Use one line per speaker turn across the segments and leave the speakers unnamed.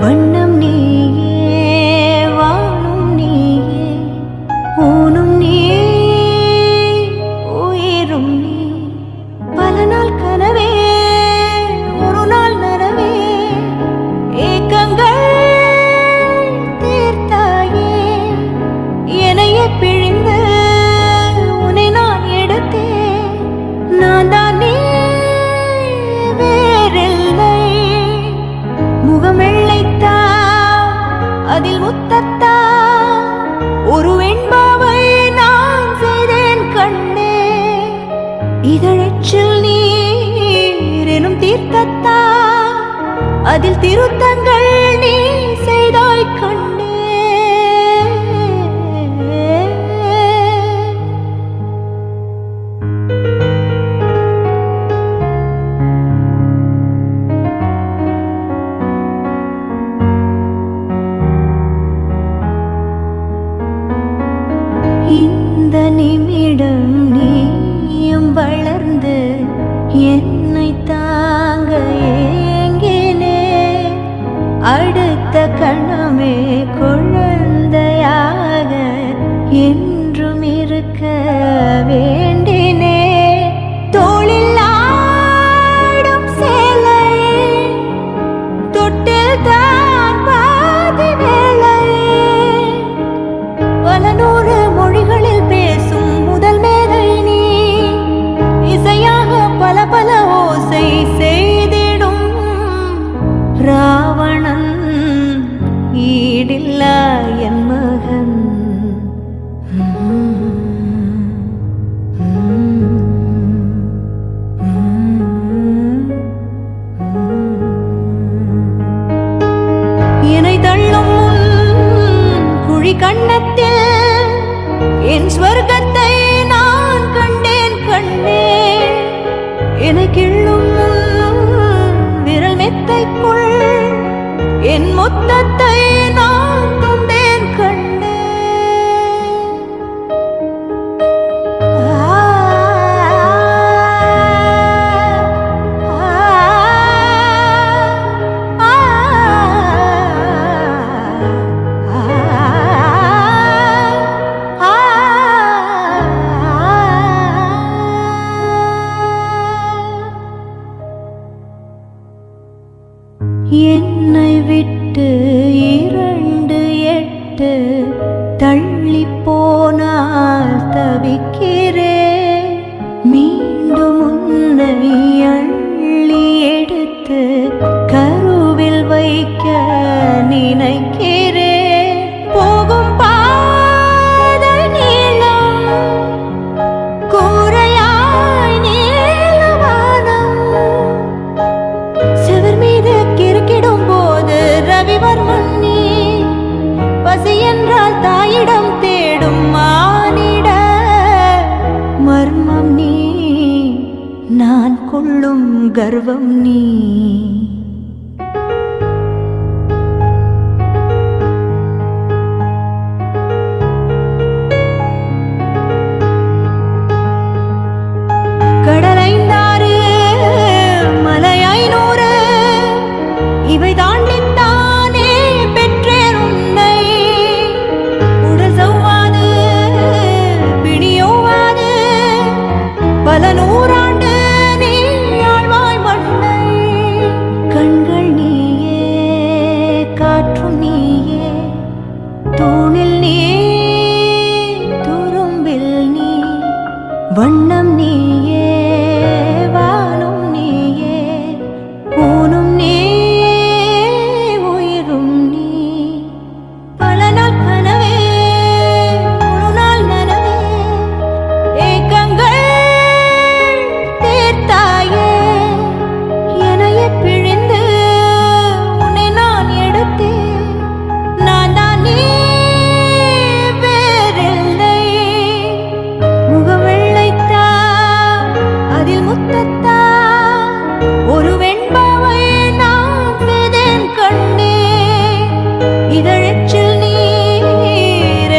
வண்ணம் நீயே வானும் நீயே ஊனும் நீ உயிரும் நீ பல நாள் கனவே ஒரு நாள் நனவே ஏக்கங்கள் தீர்த்தாயே என்னையே பிழிந்து உன்னை நான் எடுத்தேன் நான் தான் நீ வேறில்லை முகம் வெள்ளைத்தா அதில் முத்தத்தா ஒரு வெண்பாவை நான் செய்தேன் கண்ணே இதழச்சில் நீர் எனும் தீர்த்தத்தா அதில் திருத்தங்கள் நீ செய்தாய் கண்ணே இந்த நிமிடம் நீயும் வளர்ந்து என்னை தாங்க ஏங்கினே அடுத்த கணமே குழந்தையாக என்றும் இருக்க வேண்டினே தோளில் ஆடும் சேலை தொட்டில் தான் பாதி வேலை பல நூறு மொழிகளில் பேசும் முதல் மேதை நீ இசையாக பல பல ஓசை செய்திடும் ராவணன் ஈடில்லா என் மகன் என்னை தள்ளும் குழி கண்ணத்தில் என் ஸ்வர்க்கத்தை நான் கண்டேன் கண்ணே என்னை கிள்ளும் விரல் மெத்தைக்குள் என் மொத்தத்தை நான் தந்தேன் கண்ணே என்னை விட்டு 2 8 தள்ளி போனால் தவிக்கிறேன் மீண்டும் உன்னை அள்ளி எடுத்து கருவில் வைக்க நினைக்கிறேன் போகும் பாதை நீளம் கூரையாய் நீளவானம் செவர் மீது கிறுக்கிடும் போது ரவிவர்மன் நீ பசி என்றால் தாயிடம் தேடும் மானிட மர்மம் நீ நான் கொள்ளும் கர்வம் நீ கடலைந்தாறு மலை 500 இவை தாண்டித்தானே பெற்றேன் உன்னை உடல் சவ்வாது பிணியோவாது பல நூறாண்டு நீ ஆழ்வாய் மண்ணை கண்கள் நீயே காற்றும் நீயே தூணில் நீ துரும்பில் நீ வண்ணம் நீயே வானும் நீயே ஊனும் நீ உயிரும் நீ பல நாள் கனவே ஒரு நாள் நனவே ஏக்கங்கள் தீர்த்தாயே என்னையே பிழிந்து உன்னை நான் எடுத்தேன் நான் தான் நீ வேறில்லை முகம் வெள்ளைத்தா அதில் முத்தத்தா ஒரு வெண்பாவை நான் செய்தேன் கண்ணே இதழச்சில் நீர்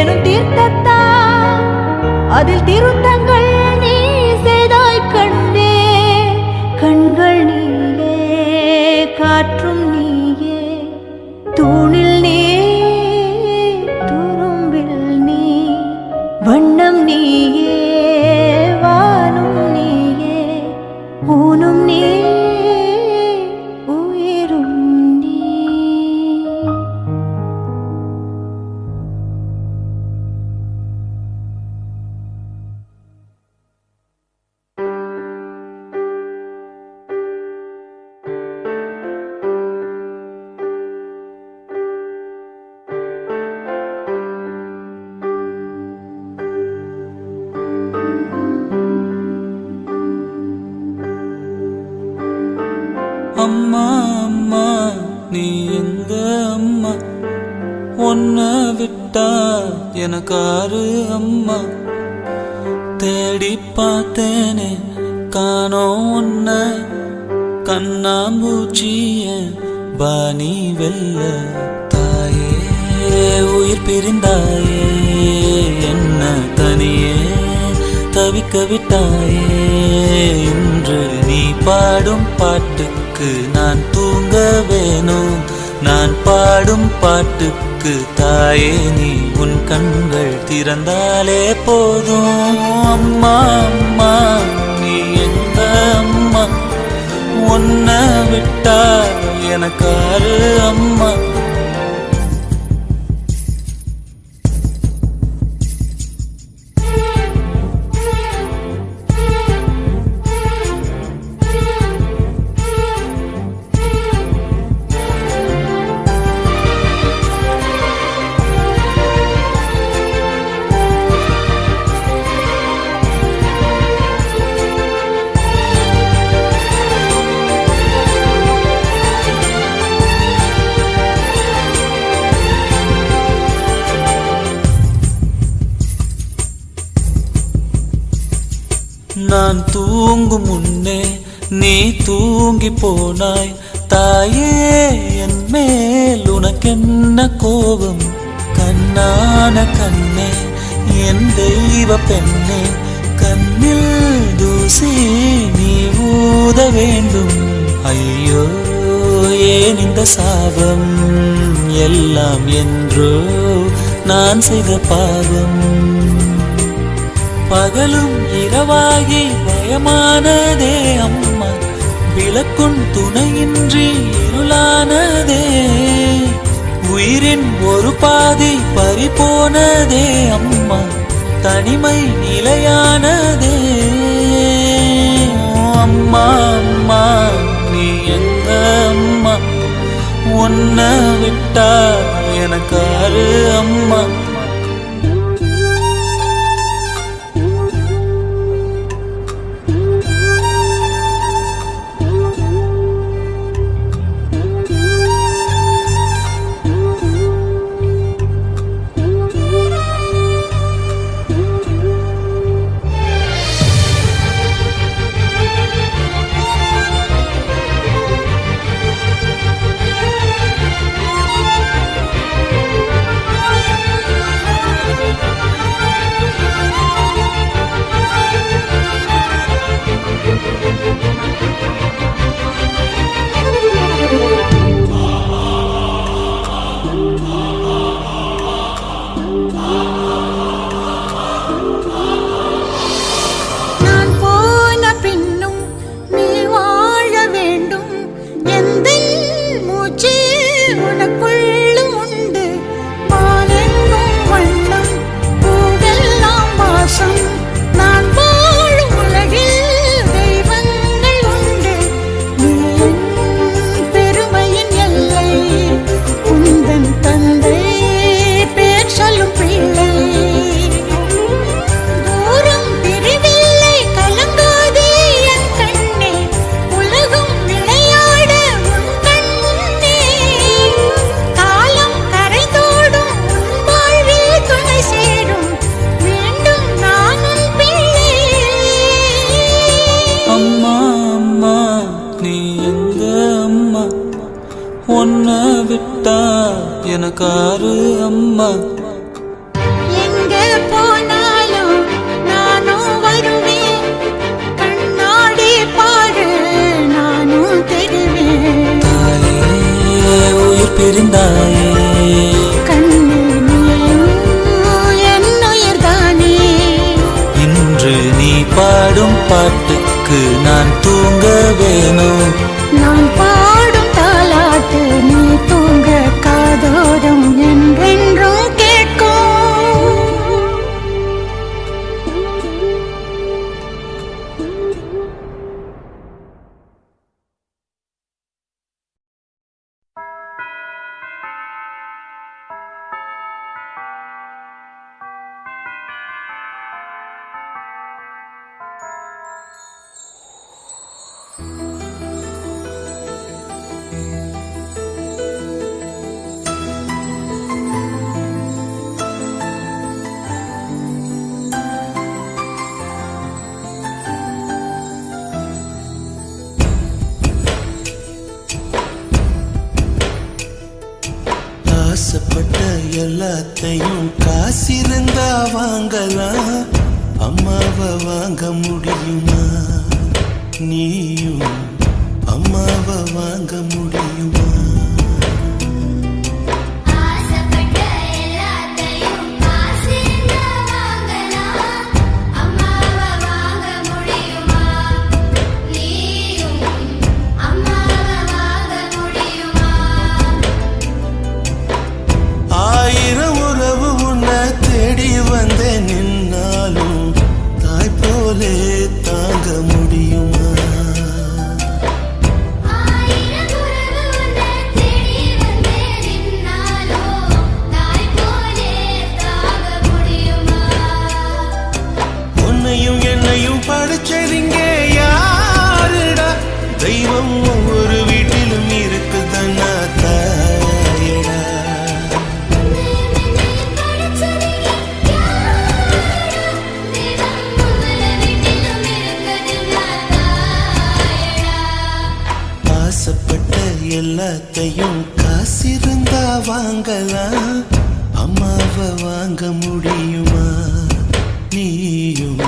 எனும் தீர்த்தத்தா அதில் திருத்தங்கள் நீ செய்தாய் கண்ணே கண்கள் நீயே காற்றும் நீயே
உன்னை விட்டா எனக்காரு அம்மா. தேடி பார்த்தேனே காணோம் உன்னை, கண்ணாம்பூச்சிய பாணி வெல்ல. தாயே உயிர் பிரிந்தாயே, என்ன தனியே தவிக்க விட்டாயே. இன்று நீ பாடும் பாட்டுக்கு நான் தூங்க வேணும், நான் பாடும் பாட்டுக்கு தாயே நீ உன் கண்கள் திறந்தாலே போதும். அம்மா அம்மா நீ எங்க அம்மா, உன்னை விட்டா எனக்காரு அம்மா. நான் தூங்கும் முன்னே நீ தூங்கி போனாய் தாயே, என் மேல் உனக்கென்ன கோபம். கண்ணான கண்ணே என் தெய்வ பெண்ணே, கண்ணில் தூசி நீ ஊத வேண்டும். ஐயோ ஏன் இந்த சாபம், எல்லாம் என்றோ நான் செய்த பாவம். பகலும் இரவாகி பயமானதே அம்மா, விளக்குன் துணையின்றி இருளானதே. உயிரின் ஒரு பாதி பறிபோனதே அம்மா, தனிமை நிலையானதே. அம்மா அம்மா நீ எங்க அம்மா, உன்னை விட்டா எனக்காரு அம்மா. உன்னை விட்டா எனக்காரு அம்மா.
எங்க போனாலும் நானும் வருவேன், கண்ணாடி பாரு நானும் தெரிவேன்.
தாயே உயிர் பிரிந்தாயே,
கண்ணில் என் உயிர் தானே.
இன்று நீ பாடும் பாட்டுக்கு நான் தூங்க வேணும்,
நான் பாடும் தாலாட்டு நீ தூங்க காதோரம் என்றென்றும் கேட்கும்.
ஆசைப்பட்ட எல்லாத்தையும் காசிருந்தா வாங்கலாம், அம்மாவை வாங்க முடியுமா? நீயும் அம்மாவை வாங்க முடியுமா? ஆயிரம் உறவு உன்னை தேடி வந்த நின்னாலும் தாய் போலே தாங்க முடியுமா? உன்னையும் என்னையும் படைச்சதிங்க யாருடா? தெய்வம் ஒவ்வொரு வீட்டிலும் இருக்குதன்னா தாயடா. ஆசைப்பட்ட எல்லாத்தையும் காசிருந்தா வாங்கலாம், அம்மாவை வாங்க முடியுமா? நீயும்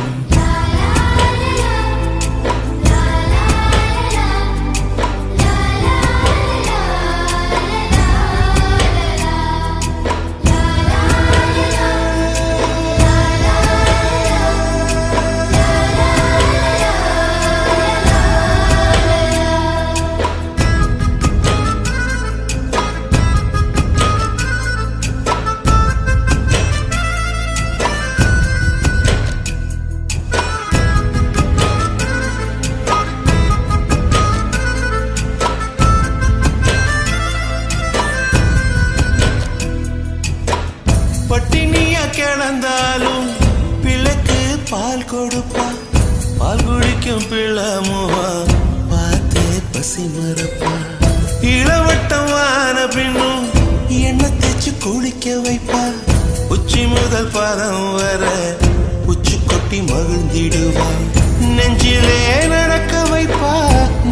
பட்டினியா கிடந்தாலும் பிள்ளைக்கு பால் கொடுப்பா, பால் குடிக்கும் பிள்ளமுவா பார்த்தே பசி மறப்பா. இளவட்டமான பின்னும் எண்ணெய் தேய்ச்சி குளிக்க வைப்பா, உச்சி முதல் பாதம் வர உச்சி கொட்டி மகிழ்ந்திடுவா. நெஞ்சிலே நடக்க வைப்பா,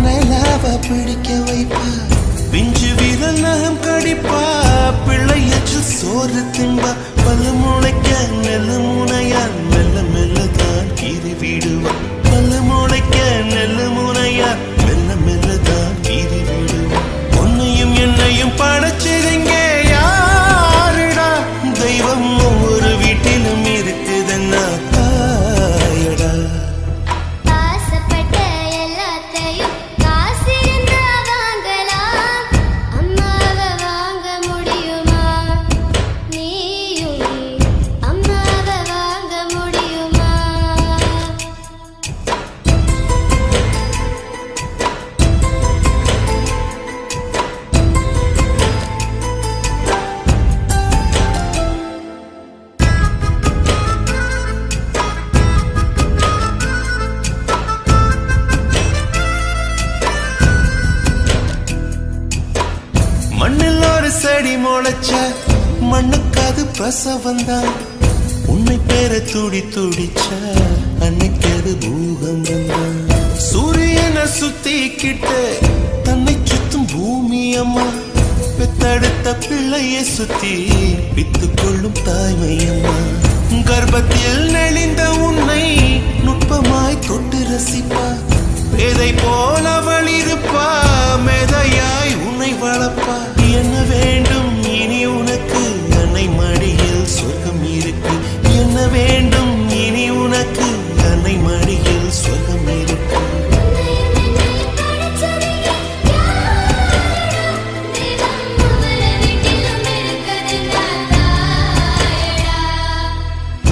நிலாவ பிடிக்க வைப்பா, பிஞ்சு விரல் நகம் கடிப்பா, பிள்ளையற்று சோறு தின்பா. பல முளைக்க நெல்லு முனையான் மெல்ல மெல்லதான் கீறி விடுவா. பல முளைக்க நெல்லு முனையான் மெல்ல மெல்லதான் கீறி விடுவா. உன்னையும் என்னையும் படைச்சதுங்க யாருடா? தெய்வம் ஒவ்வொரு வீட்டிலும் இருக்குதுன்னா தாயடா. மண்ணில் ஒரு செடி முளைச்ச மண்ணுக்காது பிரசவந்தான், உன்னை பேர துடி துடிச்ச அன்னைக்கு அது பூகம்பம் தான். சூரியனை சுத்திக்கிட்டு தன்னை சுத்தும் பூமி அம்மா, பெத்தெடுத்த பிள்ளையை சுத்தி பித்து கொள்ளும் தாய்மை அம்மா. கர்ப்பத்தில் நெளிந்த உன்னை நுட்பமாய் தொட்டு ரசிப்பா, பேதை போல அவள் இருப்பா, மேதையாய் உன்னை வளர்ப்பா. என்ன வேண்டும் இனி உனக்கு? அன்னை மடியில் சொர்க்கம் இருக்கு. என்ன வேண்டும் இனி உனக்கு? அன்னை மடியில் சொர்க்கம் இருக்கு.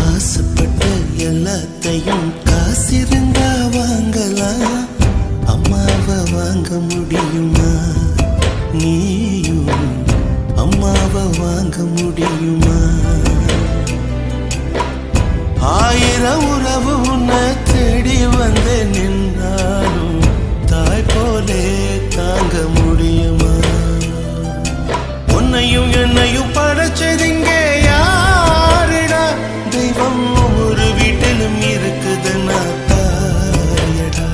ஆசைப்பட்ட எல்லாத்தையும் காசிருந்தா வாங்கலாம், அம்மாவை வாங்க முடியுமா? நீயும் அம்மாவை வாங்க முடியுமா? ஆயிரம் உறவு உன்னை தேடி வந்து நின்னாலும் தாய் போலே தாங்க முடியுமா? உன்னையும் என்னையும் படைச்சதுங்க யாருடா? தெய்வம் ஒவ்வொரு வீட்டிலும் இருக்குதுன்னா தாயடா.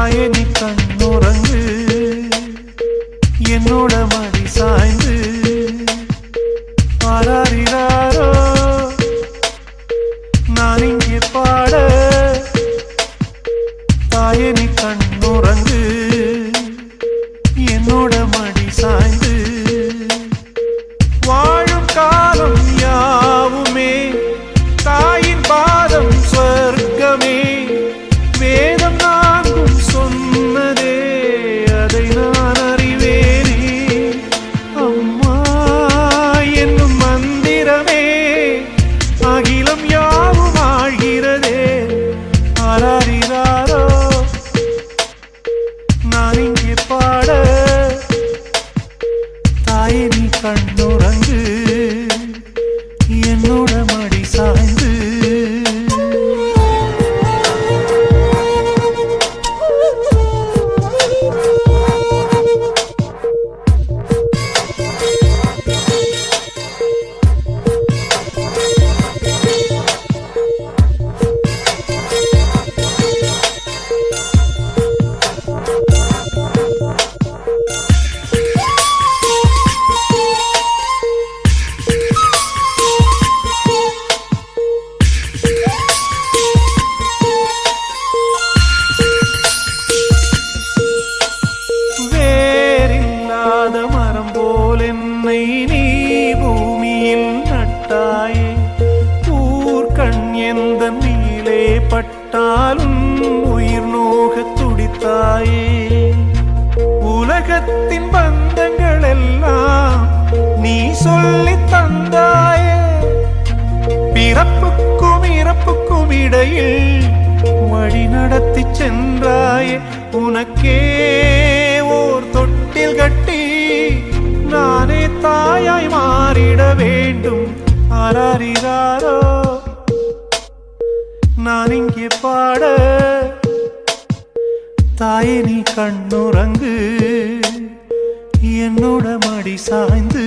தாயே நீ கண்ணுறங்கு என்னோட மடி சாய்ந்து ஆராரிராரோ நான் இங்கே பாட தாயே நீ கண்ணுறங்கு என்னோட மடி சாய்ந்து வாழும் காலம் யாவுமே தாயின் பாதம் சொர்க்கமே வேதம் நான்கும் சொன்னதே அதை நான் அறிவேனே அம்மா என்னும் மந்திரமே அகிலம் யாவும் ஆழ்கிறதே ஆராரிராரோ நான் இங்கே பாட தாயே நீ கண்ணுறங்கு என்னோட மடி சாய்ந்து வேறில்லாத மரம் போல் என்னை நீ பூமியில் நட்டாயே ஊர்கண் எந்த நீலே பட்டாலும் உயிர் நோக துடித்தாயே உலகத்தின் பந்தங்கள் எல்லாம் நீ சொல்லி தந்தாயே பிறப்புக்கும் இறப்புக்கும் இடையில் வழி நடத்தி சென்றாயே உனக்கே ஓர் தொட்டில் கட்டி நானே தாயாய் மாறிட வேண்டும் ஆராரிராரோ நான் இங்கே பாட தாயே நீ கண்ணுறங்கு என்னோட மடி சாய்ந்து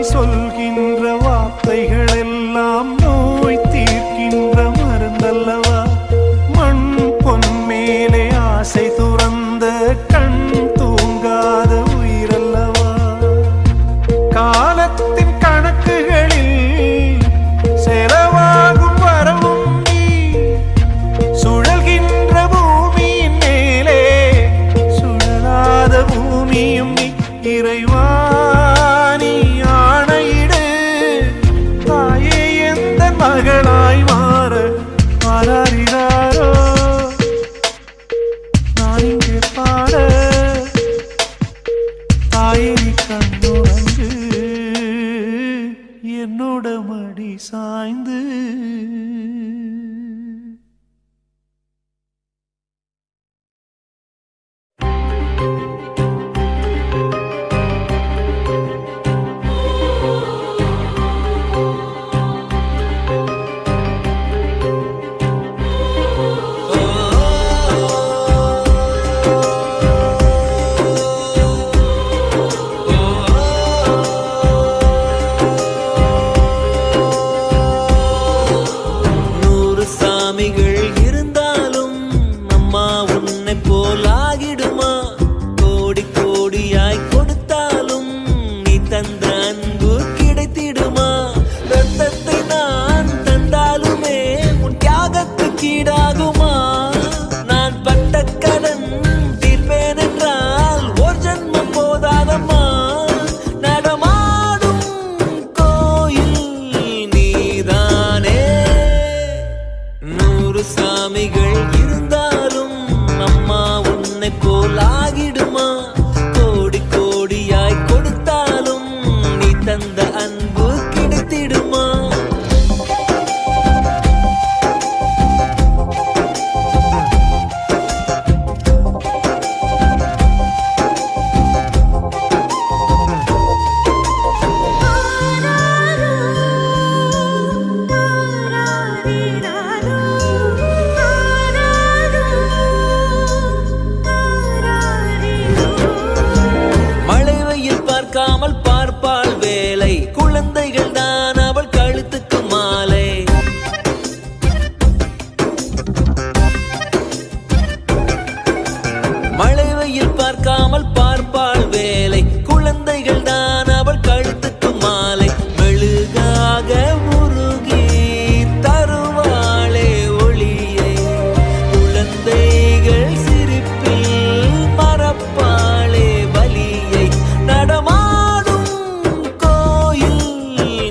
சொல்கின்ற வார்த்தைகள் எல்லாம் நோய் தீர்க்கின்ற மருந்தல்லவா மண் பொன் மேலே ஆசை துறந்த கண் தூங்காத உயிரல்லவா காலத்தின் கணக்குகளில் செலவாகும் வரவும் நீ சுழல்கின்ற பூமியின் மேலே சுழலாத பூமியும் நீ இறைவா மகளாய் மாற ஆராரிராரோ நான் இங்கே பாட தாயே நீ கண்ணுறங்கு என்னோட மடி சாய்ந்து
பார்க்காமல் பார்ப்பாள் வேலை குழந்தைகள் தான் அவள் கழுத்துக்கு மாலை மெழுகாக உருகி தருவாளே ஒளியை குழந்தைகள் சிரிப்பில் மறப்பாளே வலியை நடமாடும் கோயில்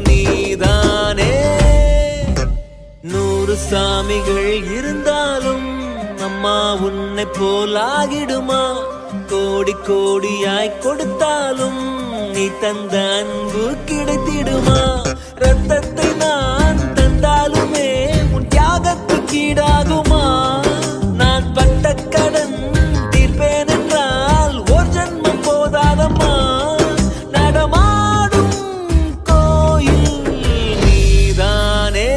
நீதானே 100 சாமிகள் இருந்தாலும் அம்மா உன்னை போலாகிடுமா கோடி கோடியாய் கொடுத்தாலும் நீ தந்த அன்பு கிடைத்திடுமா ரத்தத்தை நான் தந்தாலுமே உன் தியாகத்துக்கு ஈடாகுமா நான் பட்ட கடன் தீர்ப்பேன் என்றால் ஒரு ஜன்மம் போதாதம்மா நடமாடும் கோயில் நீதானே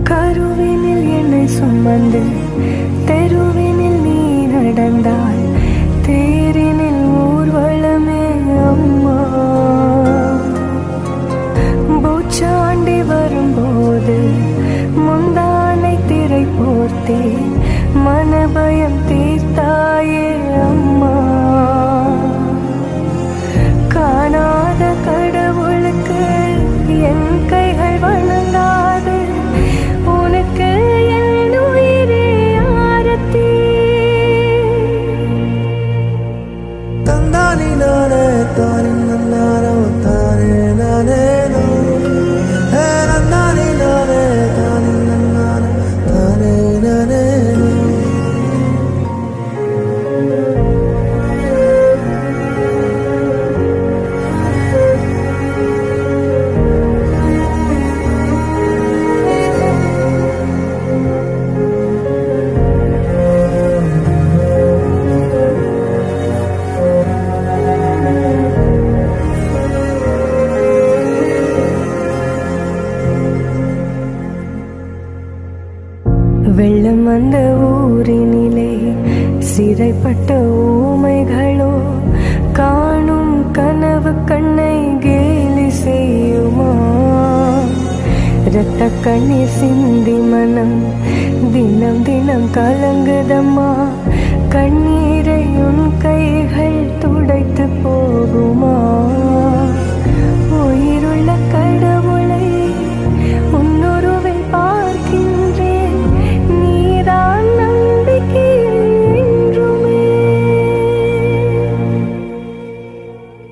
கருவினில் என்னை சுமந்து தெருவினில் நீ நடந்தால் தேரினில் ஊர்வலமே அம்மா பூச்சாண்டி வரும்போது முந்தானை திரை போர்த்தே மனபயம் தீர்த்தாயே அம்மா காணாத கடவுளுக்கு என் கைகள் வணங்காது உனக்கு என் உயிரே ஆரத்தி
தந்தானி நானே தானே நானோ தானே நானே நன்னானி நானே தானே நானோ தானே நானே
வெள்ளம் அந்த ஊரினிலே சிறைப்பட்ட ஊமைகளோ காணும் கனவு கண்ணை கேலி செய்யுமா இரத்த கண்ணீர் சிந்தி மனம் தினம் தினம் கலங்குதம்மா கண்ணீரை உன் கைகள் துடைத்து போகுமா உயிருள்ள கடவுளை உன்னுருவில் பார்க்கின்றேன் நீதான் நம்பிக்கை என்றுமே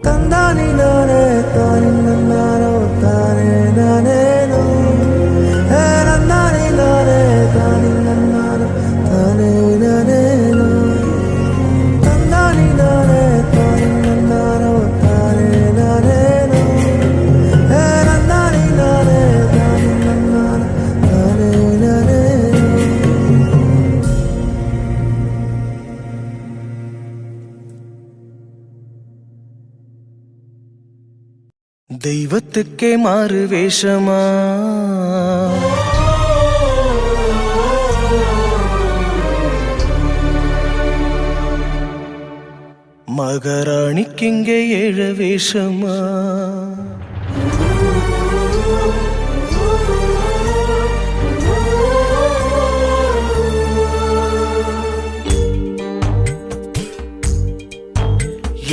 தந்தானி நானே தானே நானோ தானே நானே நன்னானி நானே தானே நானோ தானே நானே தந்தானி நானே தானே நானோ தானே நானே நன்னானி நானே தானே நானோ தானே நானே
தெய்வத்துக்கே மாறு வேஷமா மகாராணிக்கிங்கே 7 வேஷமா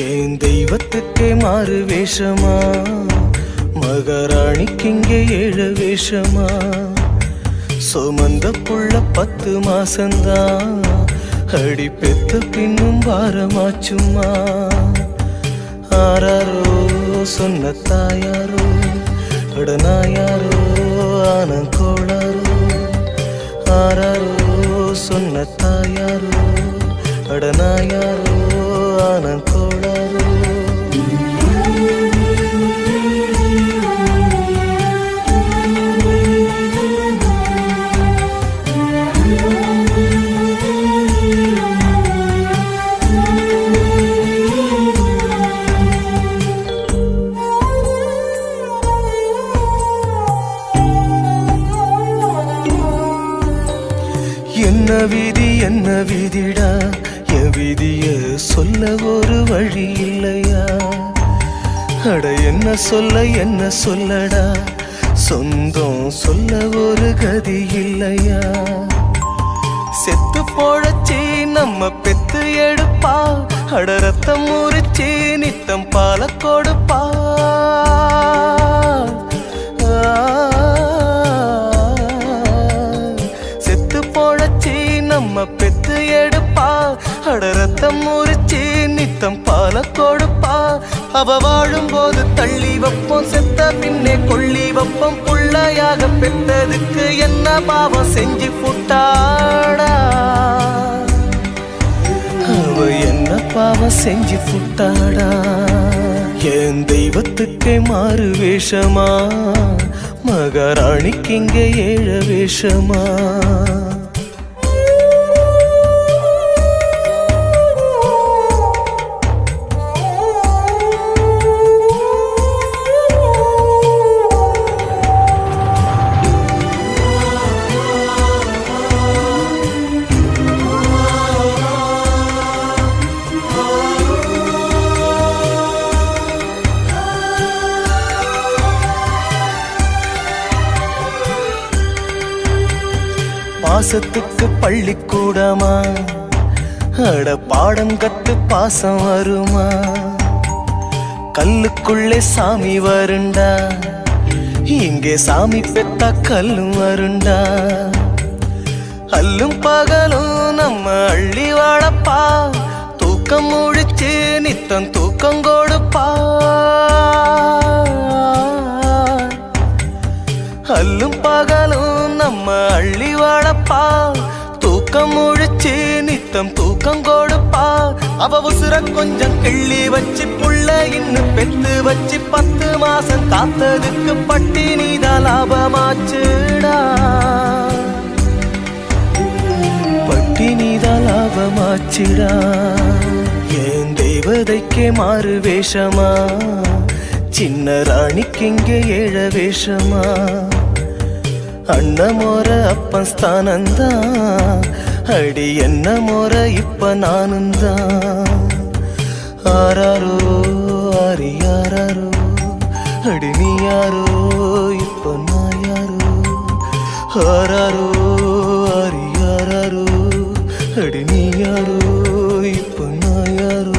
ஏன் தெய்வத்துக்கே மாறு வேஷமா மகாராணிக்கிங்கே 7 வேஷமா சுமந்த புள்ள 10 மாசந்தான் அடி பெத்த பின்னும் பாரமாச்சுமா ஆராரோ சொன்ன தாயாரோ அடனாயாரோ ஆனங்கோளாரோ ஆராரோ சொன்ன தாயாரோ அடனாயாரோ ஆனங்கோளாரோ என்ன விதிடா என் விதிய சொல்ல ஒரு வழி இல்லையா? அட என்ன சொல்லடா சொந்தம் சொல்ல ஒரு கதி இல்லையா? செத்து போழச்சி நம்ம பெத்து எடுப்பா, அட ரத்தம் முறிச்சி நித்தம் பால கொடுப்பா. செத்து போழச்சி நம்ம பெத்து எடுப்பா, அட ரத்தம் முறிச்சி நித்தம் பால கொடுப்பா. அவ வாழும் போது தள்ளி வைப்போம், செத்த பின்னே கொள்ளி வைப்போம். புள்ளையாக பெற்றதுக்கு என்ன பாவம் செஞ்சு புட்டாடா? அவ என்ன பாவம் செஞ்சு புட்டாடா? என் தெய்வத்துக்கே மாறு வேஷமா, மகாராணிக்கு இங்கே ஏழ வேஷமா? பாசத்துக்கு பள்ளிக்கூடமா, அட பாடம் கத்து பாசம் வருமா? கல்லுக்குள்ளே சாமி வருண்டா, இங்கே சாமி பெத்தா கல்லும் வருண்டா. அல்லும் பகலும் நம்ம அள்ளி வாழப்பா, தூக்கம் முடிச்சு நித்தம் தூக்கம் கொடுப்பா. அல்லும் பகலும் நம்ம அள்ளி வாழப்பா, தூக்கம் முழிச்சு நித்தம் தூக்கம் கொடுப்பா. அவ உசுர கொஞ்சம் கிள்ளி வச்சு புள்ள இன்னும் பெத்து வச்சு 10 மாசம் காத்ததுக்கு பட்டினிதான் லாபமாச்சுடா, பட்டினிதான் லாபமாச்சுடா. என் தெய்வதைக்கே மாறு வேஷமா, சின்ன ராணிக்கு இங்கே ஏழ வேஷமா? அண்ண மோர அப்பன் ஸ்தானந்தான், அடி என்ன மோர இப்ப நானுந்தான். ஆராரோ ஆரியாரோ, அடி நீ யாரோ இப்ப நான் யாரோ? ஆராரோ ஆரியாரோ, அடி நீ யாரோ இப்ப நான் யாரோ?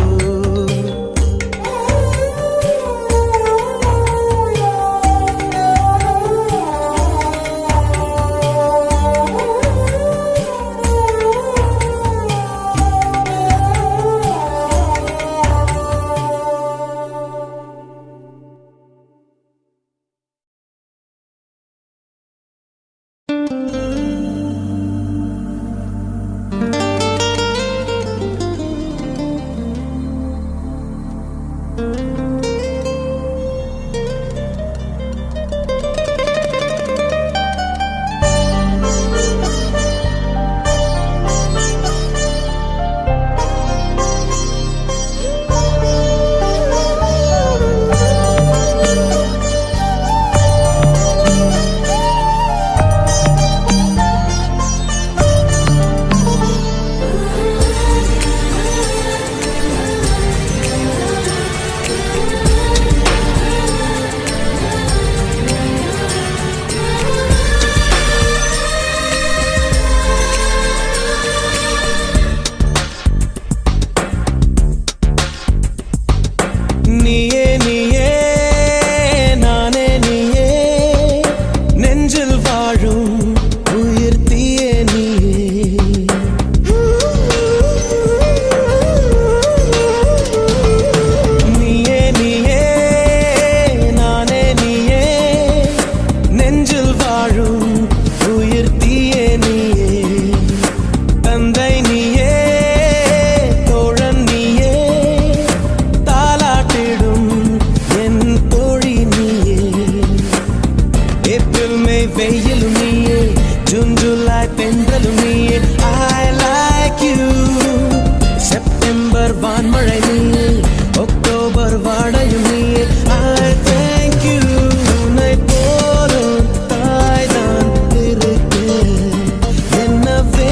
என்ன வே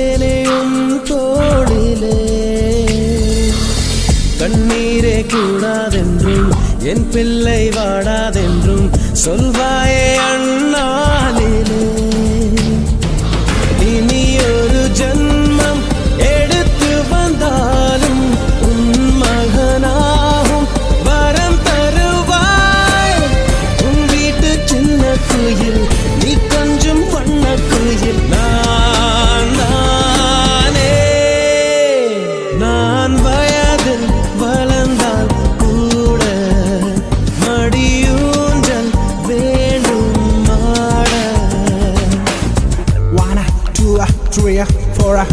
விழுந்தேனே உன் தோளிலே. கண்ணீரே கூடாதென்றும் என் பிள்ளை வாடாதென்றும் சொல்வாயே அண்ணாலிலே. இனி ஒரு ஜன்மம் எடுத்து வந்தாலும் உன் மகனாகும் வரம் தருவாய். உன் வீட்டு சின்ன குயில் நீ கொஞ்சம் வண்ண குயில். நான் வயதில் வளர்ந்தால் கூட மடியூஞ்சல் வேண்டும் மாட. 1 2 3 4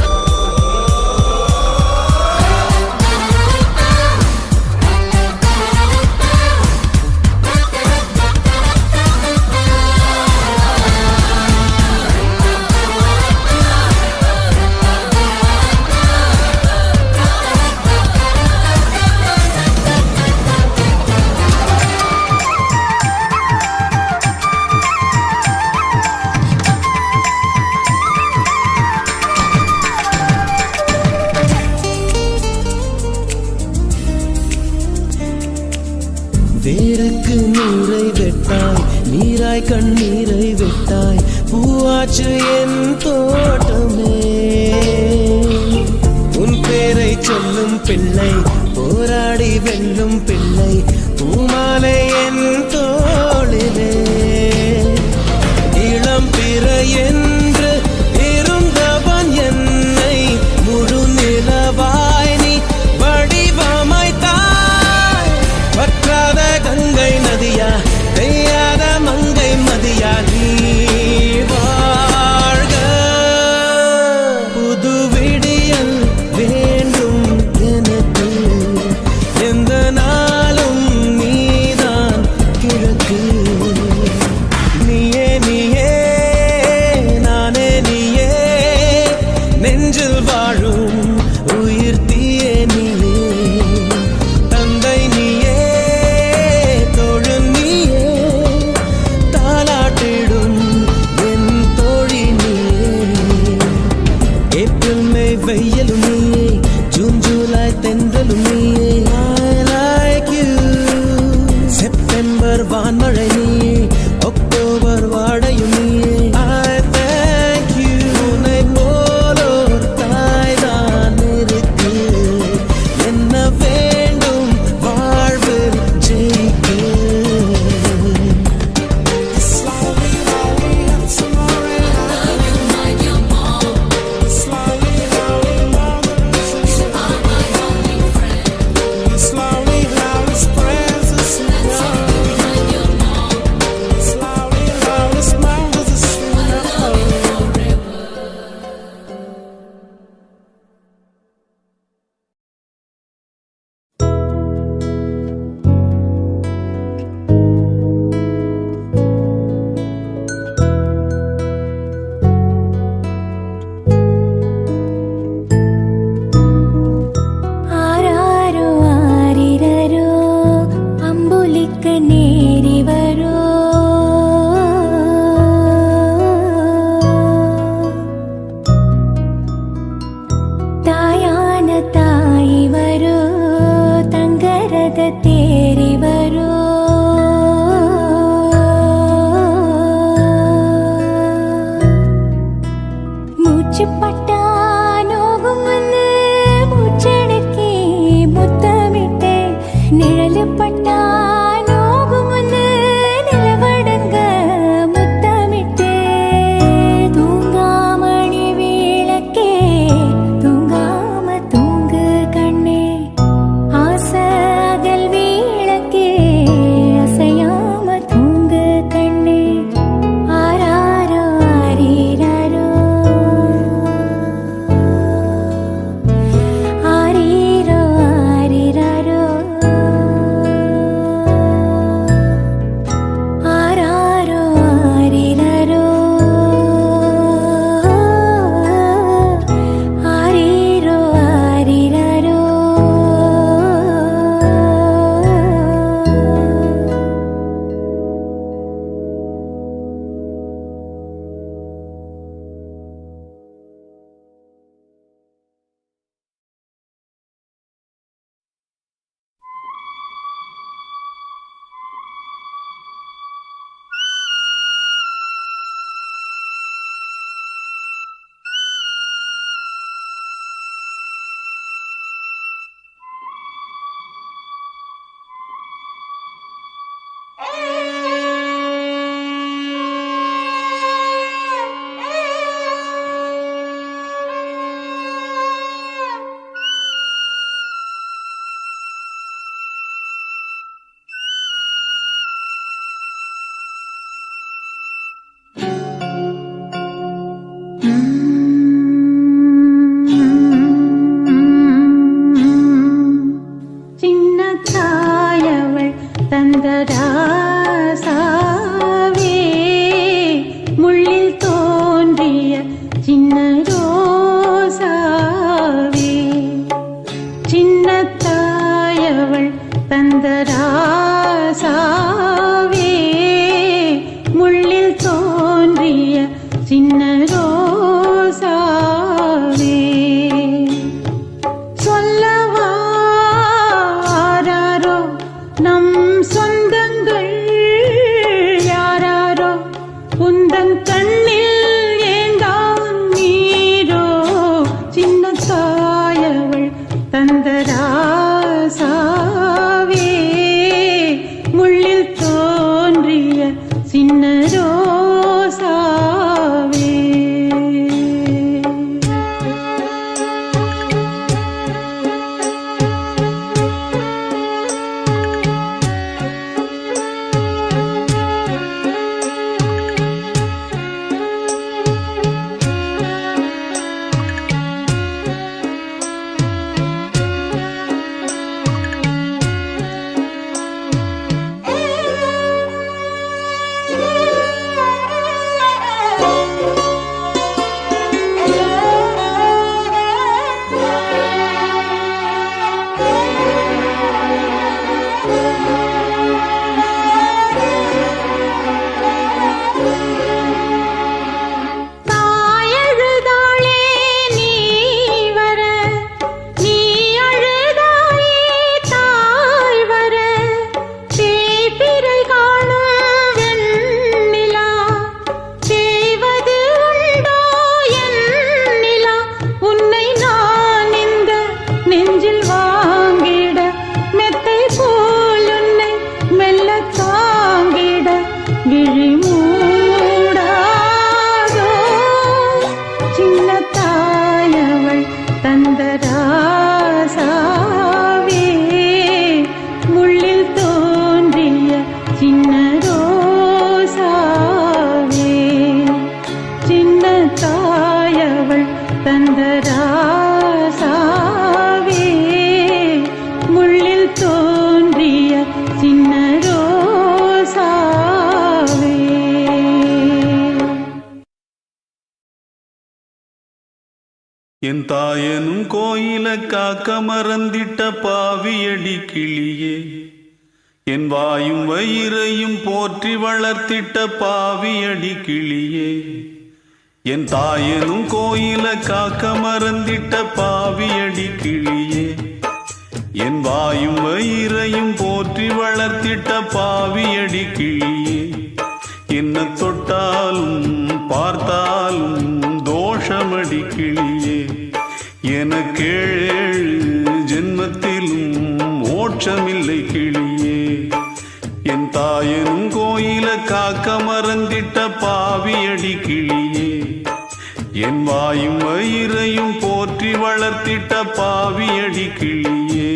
வேருக்கு நீரை வெட்டாய், நீராய் கண்ணீரை வெட்டாய். பூவாச்சு என் தோட்டமே. உன் பேரை சொல்லும் பிள்ளை போராடி வெல்லும் பிள்ளை. பூமாலை என் தோளிலே. இளம் பிறை என்று இருந்தவன் என்னை முழு நிலவாய் நீ வடிவமைத்தாய். வற்றாத கங்கை நதியா பெய்யாத மங்கை மதியா நீ வாழ்க. புது விடியல் வேண்டும் எனக்கு எந்த நாளும் நீதான் கிழக்கு. நீயே நீயே நானே நீயே நெஞ்சில் வாழும் உயிர் தீயே நீயே. தந்தை நீயே தோழு நீயே தாலாட்டிடும் என் தோழி நீயே. ஏப்ரல் மே வெயிலும் நீயே ஜூன் ஜூலை தென்றலும் நீயே. I like you. செப்டம்பர் வான்மழை நீயே அக்டோபர் வாடையும் நீயே. I thank you. உன்னை போலோர் தாய்தான் இருக்கு. என்ன வேண்டும் வாழ்வில் ஜெயிக்க.
ஆராரோ ஆரிரரோ அம்புலிக்க நேரி வரோ. தாயான தாய் வரோ தங்கரத தேரி வரோ. மூச்சு பட்டா நோகும் வந்து மூச்சடக்கி முத்தமிட்டே. நிழலு பட்டா நோகும் வந்து நிலவடங்க முத்தமிட்டே. தூங்காமணி விளக்கே தூங்காம தூங்கு கண்ணே. ஆசை அகல் விளக்கே
தந்தராசாவே முள்ளில் தோன்றிய சின்ன ரோசாவே தந்தராசாவே முள்ளில் தோன்றிய சின்ன ரோசாவே
என் தாயனும் கோயில காக்க மறந்திட்ட பாவியடி கிளியே என் வாயும் வயிறையும் போற்றி வளர்த்திட்ட பாவியடி கிளியே என் தாயனும் கோயில காக்க மறந்திட்ட பாவியடி கிளியே என் வாயும் வயிறையும் போற்றி வளர்த்திட்ட பாவியடி கிளியே என்ன தொட்டாலும் பார்த்தாலும் தோஷமடி கிளியே எனக்கேழு ஜென்மத்திலும் மோட்சமில்லை கிளியே என் தாயனும் கோயில காக்க மறந்திட்ட பாவியடி கிளியே என் வாயும் வயிறையும் போற்றி வளர்த்திட்ட பாவியடி கிளியே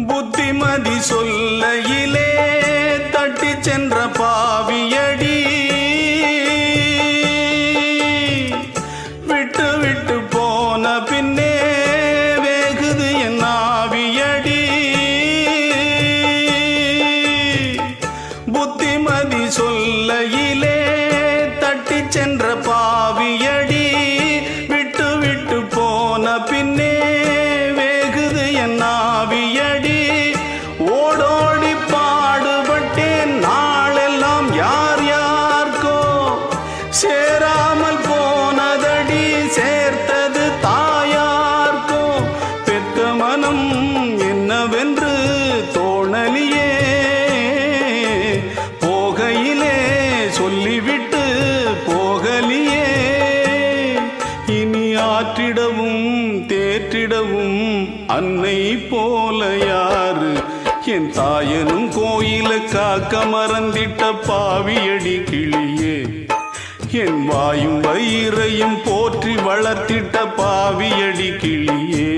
புத்திமதி சொல்லையிலே தட்டி சென்ற பாவியடி விட்டு விட்டு போன பின்னே வேகுது என் ஆவியடி புத்திமதி சொல்லையிலே தட்டி சென்ற பாவியடி விட்டு விட்டு போன பின்னே வேகுது என் ஆவியடி ஓடோடி பாடுபட்டேன் நாளெல்லாம் யார் யார்க்கோ சேராமல் போனதடி சேர்த்தது தாயார்க்கோ பெத்த மனம் என்னவென்று தோணலியே போகையிலே சொல்லிவிட்டு போகலியே இனி ஆற்றிடவும் தேற்றிடவும் அன்னை போல யாரு என் தாயனும் கோயில காக்க மறந்திட்ட பாவியடி கிளியே என் வாயும் வயிறையும் போற்றி வளர்த்திட்ட பாவியடி கிளியே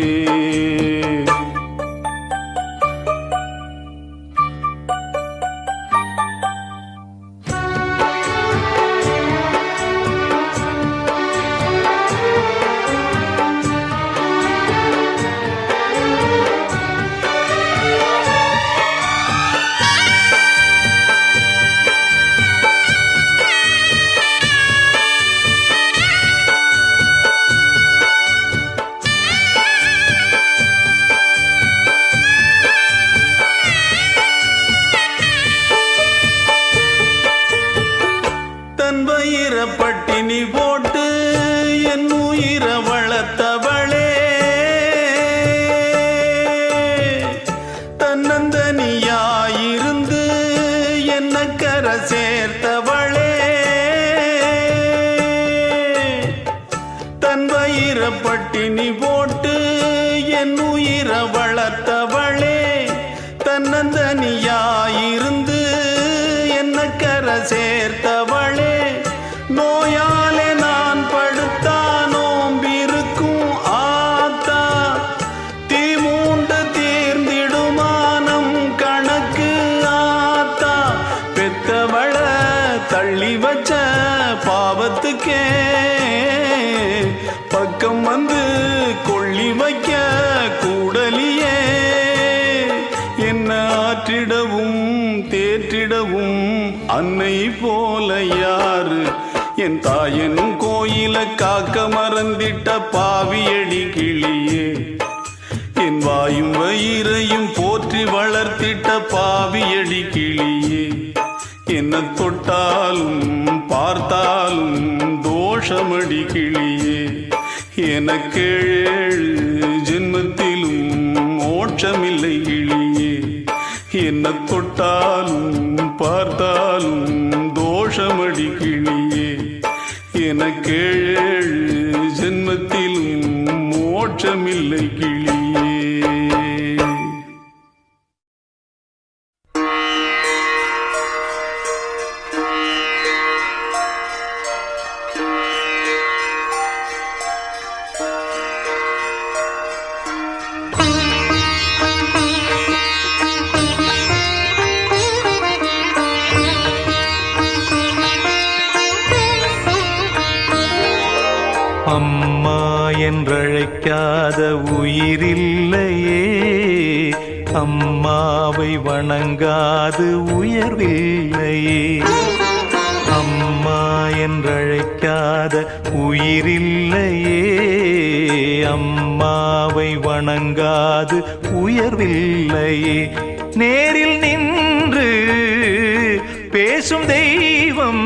தன் வயிற பட்டினி போட்டு என் உயிர வளர்த்தவளே, தன்னந்தனியாயிருந்து என்ன கரை சேர்த்தவளே, நோயாலே நான் படுத்தா நோம்பிருக்கும் ஆத்தா, தீ மூண்டு தீர்ந்திடுமானம் கணக்கு ஆத்தா, பெத்தவள தள்ளி வச்ச பாவத்துக்கே பக்கம் வந்து கொள்ளி வைக்க கூடலியே, என்ன ஆற்றிடவும் தேற்றிடவும் அன்னை போல யாரு, என் தாயன் கோயில காக்க மறந்திட்ட பாவியடி கிளியே, என் வாயும் வயிறையும் போற்றி வளர்த்திட்ட பாவியடி கிளியே, என்ன தொட்டாலும் பார்த்தாலும் தோஷமடி கிளியே, எனக்கேழு ஜென்மத்திலும் மோட்சமில்லை கிளியே, என்ன தொட்டாலும் பார்த்தாலும் தோஷமடி கிளியே, எனக்கேழு ஜென்மத்திலும் மோட்சமில்லை கிளியே.
அம்மா என்றழைக்காத உயிரில்லையே, அம்மாவை வணங்காது உயர்வில்லையே, அம்மா என்றழைக்காத உயிரில்லையே, அம்மாவை வணங்காது உயர்வில்லையே, நேரில் நின்று பேசும் தெய்வம்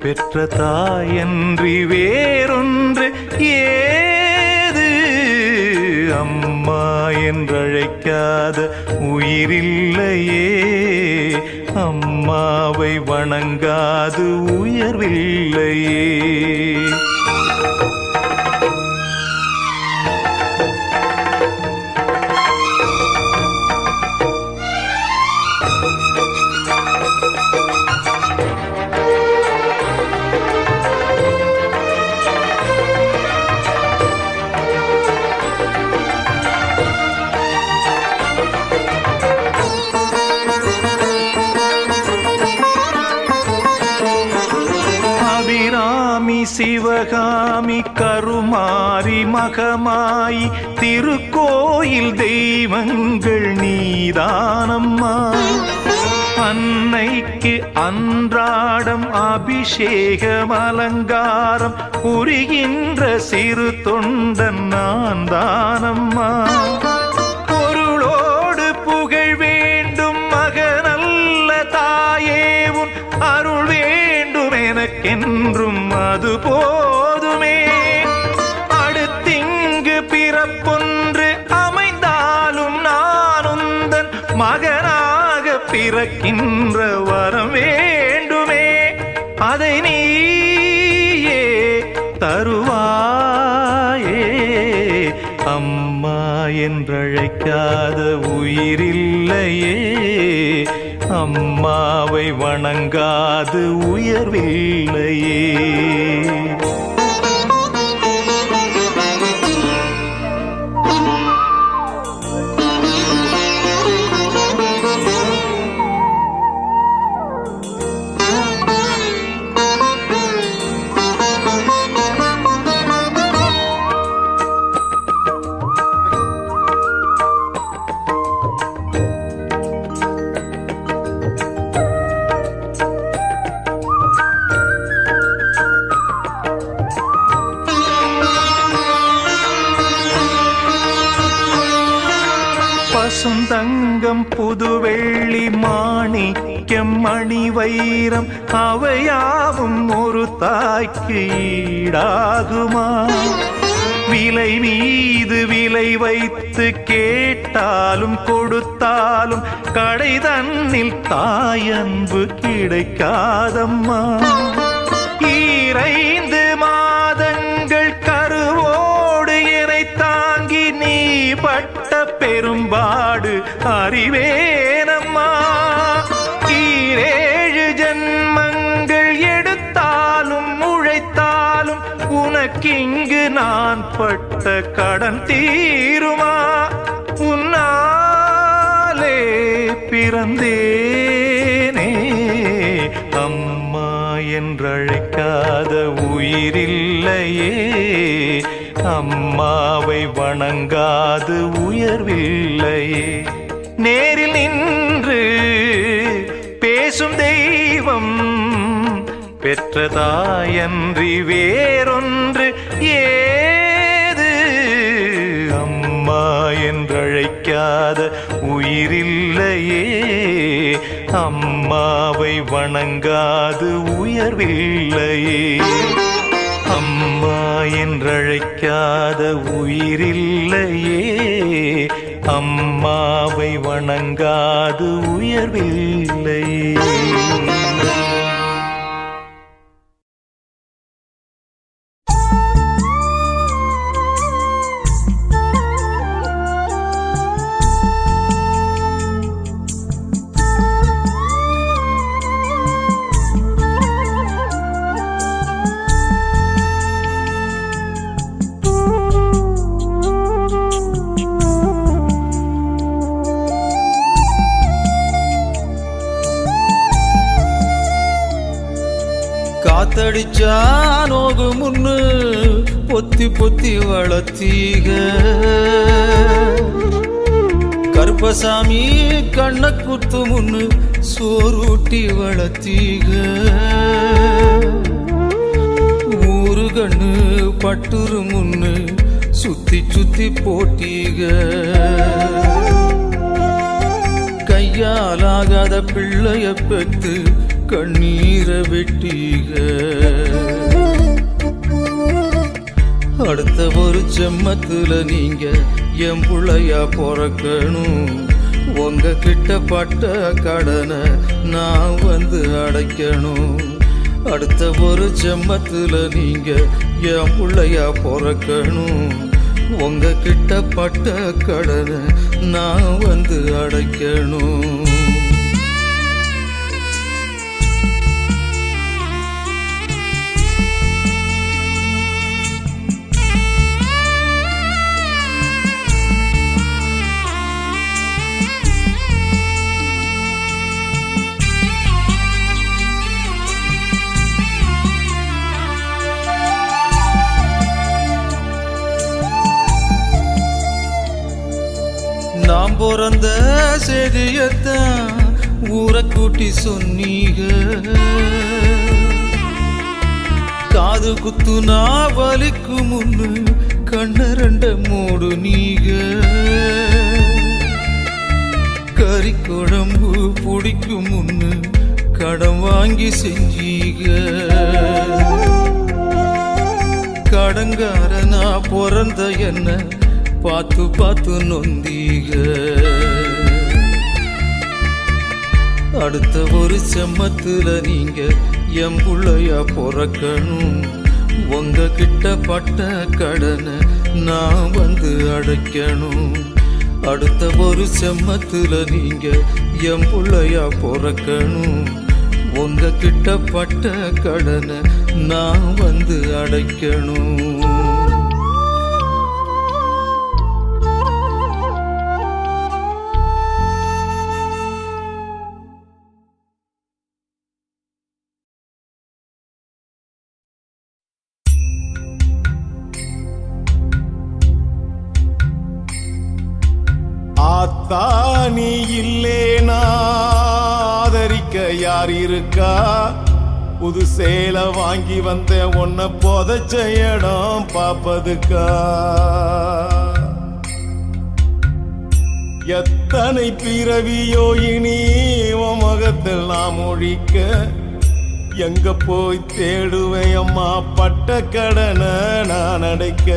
பெற்ற தாயன்றி வேறொன்று ஏது, அம்மா என்றழைக்காத உயிரில்லையே, அம்மாவை வணங்காது உயர்வில்லையே. சிவகாமி கருமாரி மகமாயி திருக்கோயில் தெய்வங்கள் நீதானம்மா, அன்னைக்கு அன்றாடம் அபிஷேகம் அலங்காரம் புரிகின்ற சிறு தொண்டன் நான் தானம்மா, பொருளோடு புகழ் வேண்டும் மகனல்ல தாயே உன் அருள் வேண்டும் எனக்கென்றும் அது போதுமே, அடுத்திங்கு பிறப்பொன்று அமைந்தாலும் நான் உந்தன் மகனாக பிறக்கின்ற வரம் வேண்டுமே, அதை நீயே தருவாயே, அம்மா என்றழைக்காத உயிரில்லையே, அம்மாவை வணங்காது உயர்வில்லையே. பசுந்தங்கம் புதுவெள்ளி மாணிக்கம் மணி வைரம் அவையாவும் ஒரு தாய்க்கு ஈடாகுமா, விலை மீது விலை வைத்து கேட்டாலும் கொடுத்தாலும் கடை தன்னில் தாயன்பு கிடைக்காதம்மா, 2 மாதங்கள் பெரும்பாடு அறிவேனம்மா. ஈரேழு ஜன்மங்கள் எடுத்தாலும் உழைத்தாலும் உனக்கிங்கு நான் பட்ட கடன் தீருமா? உன்னாலே பிறந்தேனே, அம்மா என்றழைக்காத உயிரில்லையே. அம்மாவை வணங்காது உயர்வில்லையே. நேரில் நின்று பேசும் தெய்வம் பெற்றதாயன்றி வேறொன்று ஏது? அம்மா என்றழைக்காத உயிரில்லையே. அம்மாவை வணங்காது உயர்வில்லையே. அம்மா என்றழைக்காத உயிரில்லையே. அம்மாவை வணங்காது உயர்வில்லையே.
காத்தடிச்சா நோகு முன்னு பொத்தி பொத்தி வளர்த்தீக. கருப்பசாமி கண்ண குத்து முன்னு சோறுட்டி வளர்த்தீக. ஊரு கண்ணு பட்டுரு முன்னு சுத்தி சுத்தி போட்டீக. கையாலாகாத பிள்ளைய பெத்து கண்ணீர வெட்டீக. அடுத்த ஒரு செம்மத்துல நீங்க என் புள்ளையா பொறக்கணும். உங்க கிட்ட பட்ட கடனை நான் வந்து அடைக்கணும். அடுத்த ஒரு செம்மத்துல நீங்க என் புள்ளையா பொறக்கணும். உங்க கிட்ட பட்ட கடனை நான் வந்து அடைக்கணும். நாம் பிறந்த செய்தியத்தான் ஊரை கூட்டி சொன்னீக. காது குத்துனா வலிக்கு முன்னு கண்ணரண்ட மூடு நீக. கறி குழம்பு பிடிக்கும் முன்னு கடன் வாங்கி செஞ்சீக. கடங்காரனா பிறந்த என்ன பார்த்து பார்த்து நொந்தீக. அடுத்த ஒரு செம்மத்துல நீங்க என் புள்ளையா பொறக்கணும். உங்க கிட்ட பட்ட கடனை நான் வந்து அடைக்கணும். அடுத்த ஒரு செம்மத்துல நீங்க என் புள்ளையா பொறக்கணும். உங்க கிட்ட பட்ட கடனை நான் வந்து அடைக்கணும்.
தானி இல்லேனா ஆதரிக்க யார் இருக்கா? புது சேலை வாங்கி வந்த உன்னை புதைச்ச இடம் பாப்பதுக்கா? எத்தனை பிறவியோ இனி உன் முகத்தில் நாம் ஒழிக்க. எங்க போய் தேடுவேன் அம்மா பட்ட கடனை நான் அடைக்க.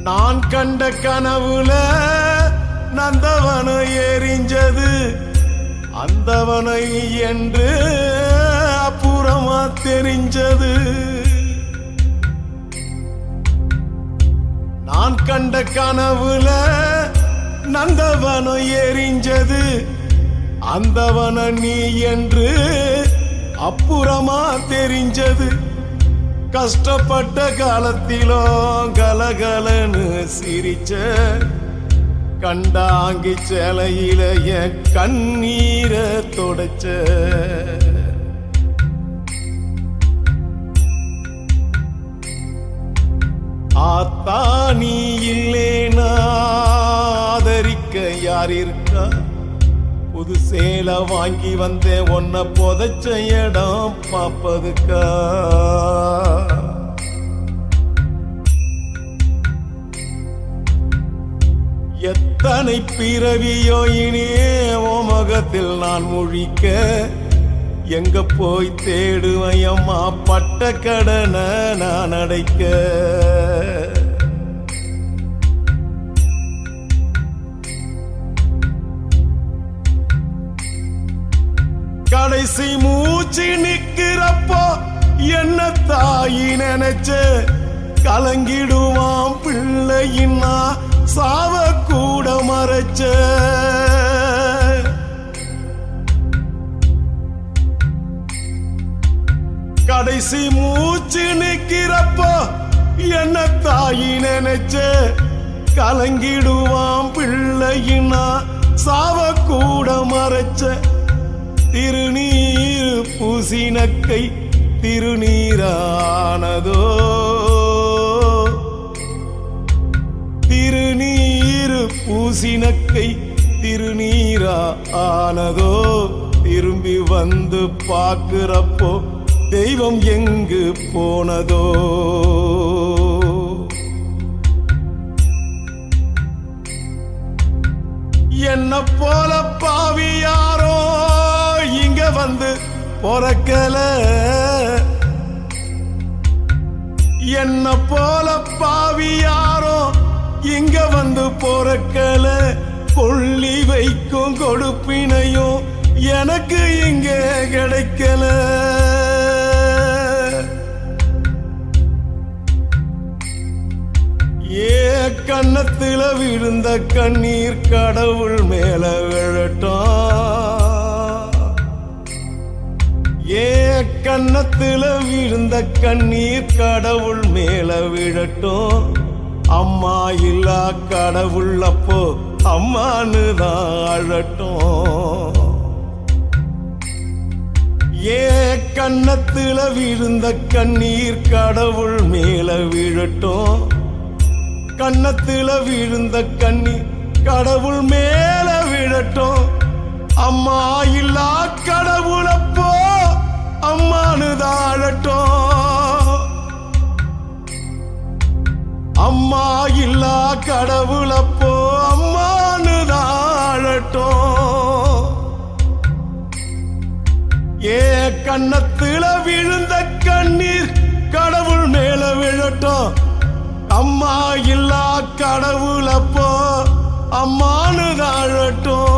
நான் கண்ட கனவுல நந்தவனை எரிஞ்சது அந்தவனை என்று அப்புறமா தெரிஞ்சது. நான் கண்ட கனவுல நந்தவனம் எரிஞ்சது, அந்தவனம் நீ என்று அப்புறமா தெரிஞ்சது. கஷ்டப்பட்ட காலத்திலும் கலகலன்னு சிரிச்ச கண்டாங்கி சேலையில என் கண்ணீரை தொடச்ச. ஆத்தா நீ இல்லேனா ஆதரிக்க யார் இருக்கா? புது சேலை வாங்கி வந்தேன் உன்னை புதைச்ச இடம் பாப்பதுக்கா? எத்தனை பிறவியோ இனியே உன் முகத்தில் நான் முழிக்க, எங்க போய் தேடுவேன் அம்மா பட்ட கடனை நான் அடைக்க. கடைசி மூச்சு நிக்கிறப்போ என்ன தாயி நினைச்ச, கலங்கிடுவான் பிள்ளையின்னா சாவ கூட மறைச்ச. கடைசி மூச்சு நிக்கிறப்போ என்ன தாயி நினைச்ச, கலங்கிடுவான் பிள்ளையின்னா சாவ கூட மறைச்ச. திருநீர் பூசினக்கை திருநீரானதோ, திருநீர் பூசினக்கை திருநீரா ஆனதோ. திரும்பி வந்து பார்க்கிறப்போ தெய்வம் எங்கு போனதோ? என்ன போல பாவி யாரோ இங்க வந்து பொறக்கல, என்ன போல பாவி யாரோ இங்க வந்து பொறக்கல. கொள்ளி வைக்கும் கொடுப்பினையும் எனக்கு இங்க கிடைக்கல. ஏ கன்னத்துல விழுந்த கண்ணீர் கடவுள் மேல விழட்டும், ஏ கன்னத்துல விழுந்த கண்ணீர் கடவுள் மேல விழட்டும். அம்மா இல்லா கடவுள் அப்போ அம்மானு தான் அழட்டும். ஏ கன்னத்துல விழுந்த கண்ணீர் கடவுள் மேல விழட்டும், கன்னத்துல விழுந்த கண்ணீர் கடவுள் மேல விழட்டும். அம்மா இல்லா கடவுளப்போ அம்மானு தாழட்டும், அம்மா இல்லா கடவுளப்போ அம்மானு தாழட்டும். ஏ கன்னத்துல விழுந்த கண்ணீர் கடவுள் மேல விழட்டும், அம்மா இல்லா கடவுளப்போ அம்மானு தாழட்டும்.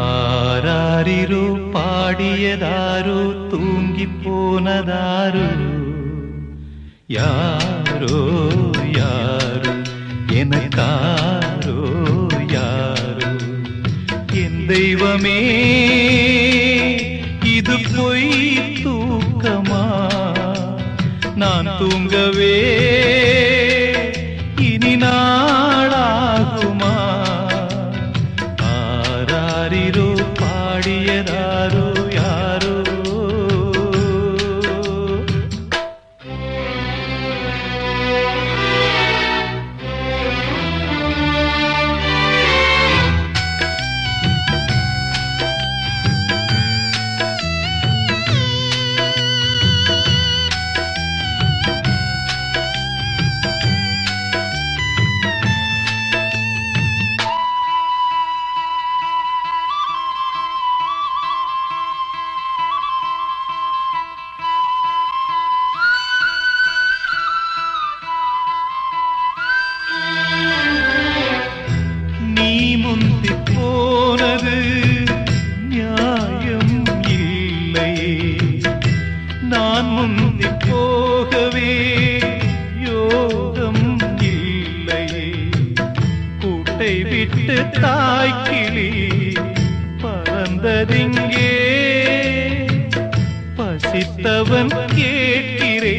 ஆராரிரோ பாடியதாரோ தூங்கி போனதாரோ யாரோ யாரோ எனக்காரோ யாரோ என் தெய்வமே இது பொய் தூக்கமா நான் தூங்கவே இனி நாளாகுமா ஆராரிரோ பாடியதாரோ யாரோ முந்தி போனது நியாயம் இல்லை நான் முந்தி போகவே யோகம் இல்லை கூட்டை விட்டு தாய்க்கிளி பறந்ததிங்கே பசித்தவன் கேட்கிறே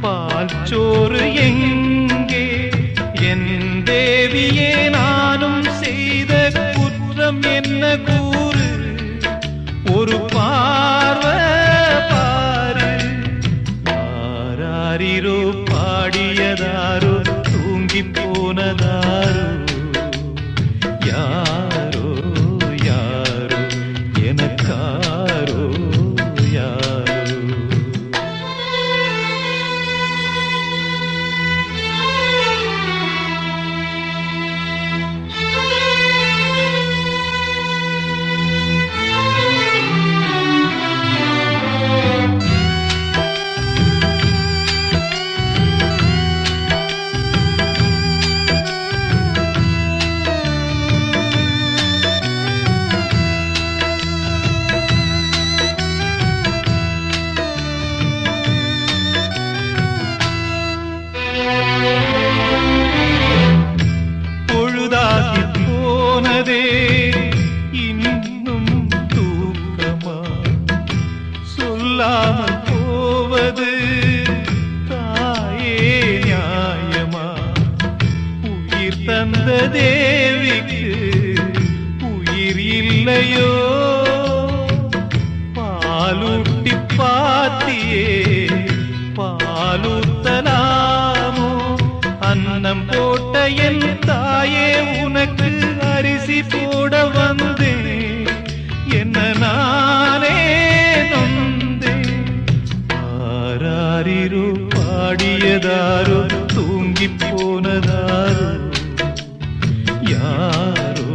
பால் சோறு எங்கே என் தேவியே நானும் செய்த குற்றம் என்ன கூறு ஒரு பார்வை பாரு ஆராரிரோ பாடியதாரோ தூங்கி போனதாரோ யாரோ யாரோ எனக்காரோ யாரோ பொழுதாகி போனதே இன்னும் தூக்கமா சொல்லாமல் போவது தாயே நியாயமா உயிர் தந்த தேவிக்கு உயிர் இல்லையோ பாலூட்டி பாத்தியே பாலூத்தலாமோ அன்னம் போட்ட என் தாயே உனக்கு அரிசி போட வந்தேன் என்ன நானே நொந்தேன் ஆராரிரோ பாடியதாரோ தூங்கி போனதாரோ யாரோ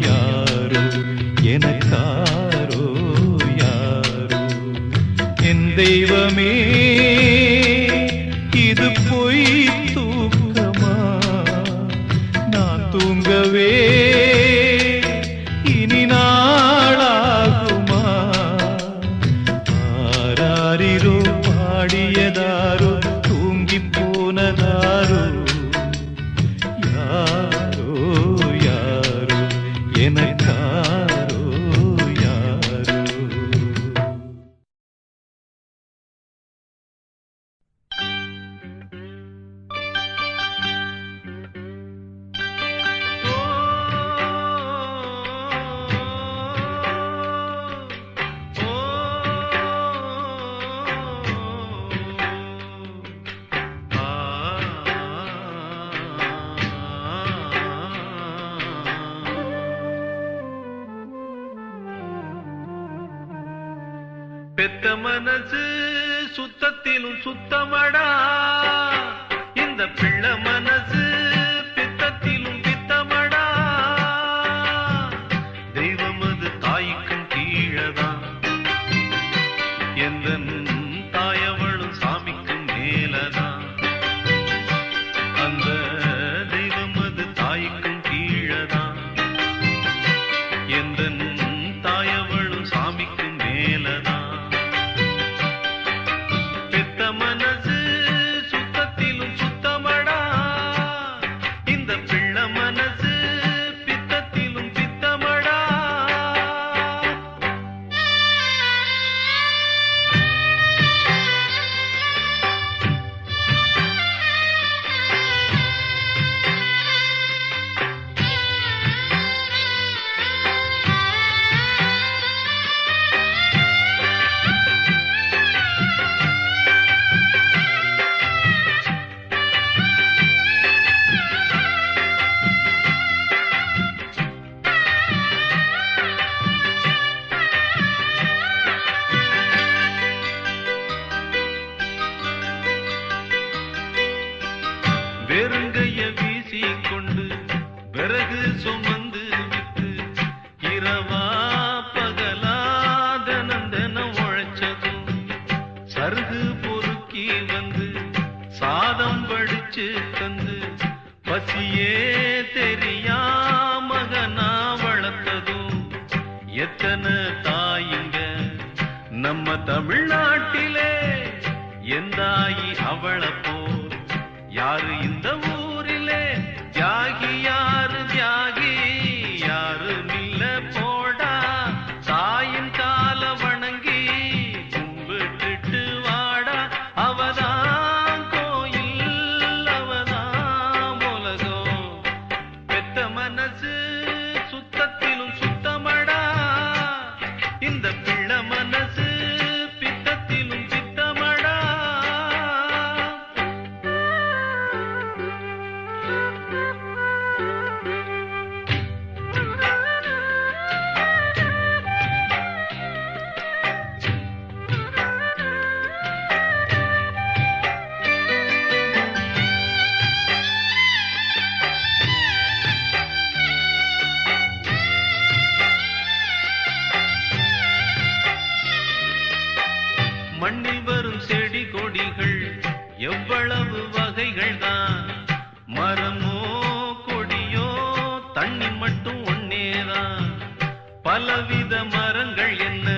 யாரோ எனக்காரோ யாரோ என் தெய்வமே இது பொய் தூக்கமா நான் தூங்கவே இனி நாளாகுமா ஆராரிரோ பாடியதாரோ தூங்கி போனதாரோ யாரோ யாரோ எனக்காரோ யாரோ பெத்த மனசு சுத்தத்திலும் சுத்தமடா இந்த பிள்ளை மனசு பித்தத்திலும் பித்தமடா தெய்வம் அது தாய்க்கும் கீழதான் எந்த தாயவளும் சாமிக்கும் மேலதான் பசியே தெரியா மகனா வளர்த்ததும் எத்தனை தாயுங்க நம்ம தமிழ்நாட்டிலே. எந்தாயி அவளை போல் யாரு இந்த ஊரிலே? தியாகி யாரு தியாகி யாரு மில்ல போடா. தாயின் கால வணங்கி கும்பிட்டுட்டு வாடா. அவதான் கோயில் அவதான் உலகம். பெத்த மனசு சுத்தத்திலும் சுத்தமடா. இந்த பிள்ளை மனசு பித்தத்திலும் சித்தமடா. மண்ணில் வரும் செடி கொடிகள் எவ்வளவு வகைகள் தான். மரமோ கொடியோ தண்ணி மட்டும் ஒன்னேதான். பலவித மரங்கள் என்ன,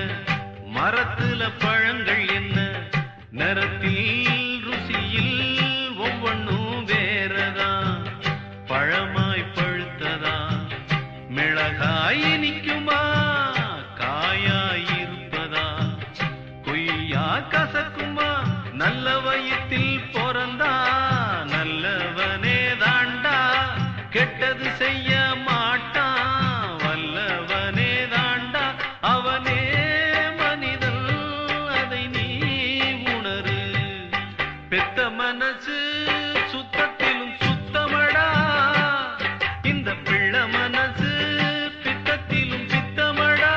மரத்துல பழங்கள் என்ன, நிறத்தில் ருசியில் ஒவ்வொன்றும் வேறதான். பழமாய் பழுத்ததா, மிளகாய் இனிக்குமா, காயாய் இருப்பதா, பொய்யா கசக்குமா. நல்ல வயிற்றில் பிறந்தா நல்லவனே தாண்டா. கெட்டது செய்ய மாட்டான் வல்லவனே தாண்டா. அவனே மனிதன் அதை நீ உணரு. பெத்த மனசு சுத்தத்திலும் சுத்தமடா. இந்த பிள்ளை மனசு பித்தத்திலும் பித்தமடா.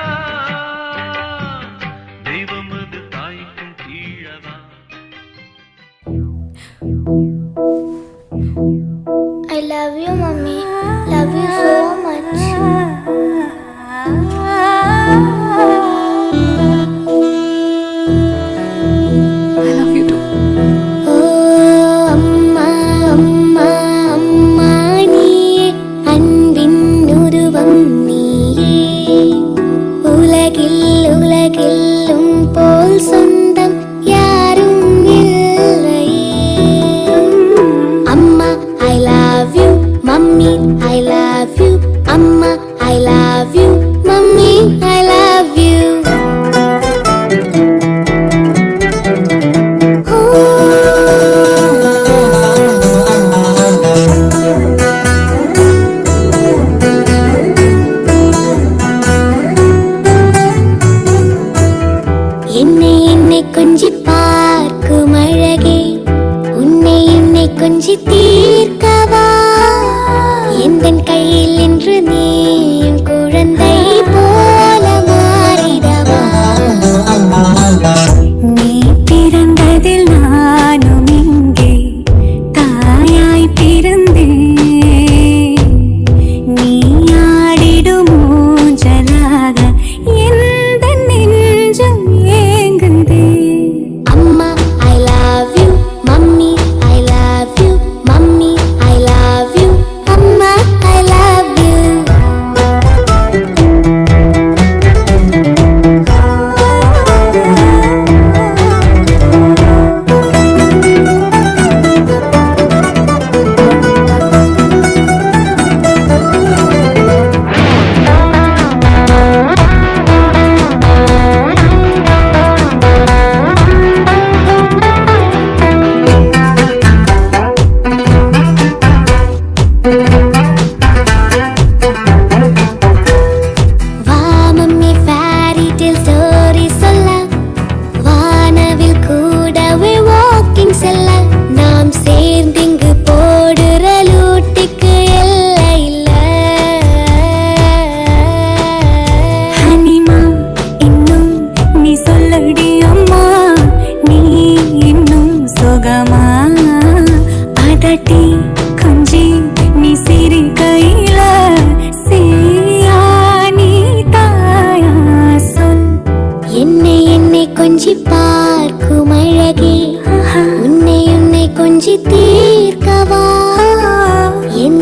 தெய்வம் அது தாய்க்கும் கீழதான்.
I love you, mommy. Love you so much.
I love you too.
Oh, amma, amma, amma, நீயே அன்பின் உருவம் நீயே. உலகில் உலகிலும் போல் சொந்தம் யாரும் இல்லையே. அம்மா I love you, mummy I love you, amma I love you, mummy I love you. என்னை என்னை கொஞ்சி பார்க்கும் அழகே, உன்னை என்னை கொஞ்சி தீர்க்கவா. எந்தன் கையில் என்று நீயும் குழந்தை போல மாறிடவா. நீ பிறந்ததில் நானும் இங்கே தாயாய் பிறந்தேன். நீ ஆடிடும் ஊஞ்சலாக எந்த நெஞ்சம் ஏங்குதே. அம்மா I love you, mummy I love you, mummy I love you, amma I love you. வா மம்மி fairy tale story சொல்ல, வானவில் கூடவே வாக்கிங் செல்ல. நாம் சேர்ந்திங்கு போடுற லூட்டிக்கு எல்லை இல்ல. ஹனிமா இன்னும் நீ சொல்லடி அம்மா, நீ இன்னும் சுகமா. அதட்டி கொஞ்சி நீ சிரி கையில செய்யா நீ தாயா சொல். என்னை என்னை கொஞ்சி பார்க்கும் அழகே, உன்னை உன்னை கொஞ்சி தீர்க்கவா. என்